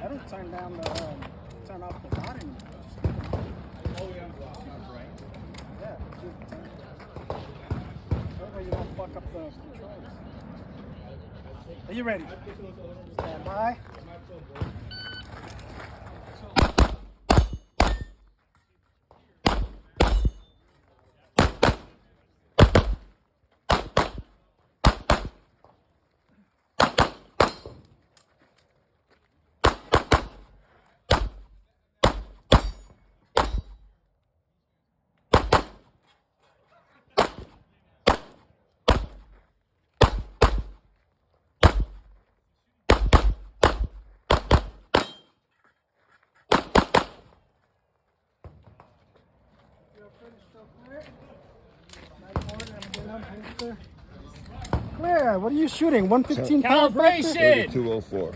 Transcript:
I don't turn down the turn off the volume. Oh yeah, right. Yeah. That way you don't fuck up the controls. Are you ready? Stand by. Clear. What are you shooting? 115 pound vector? Calibration. 204.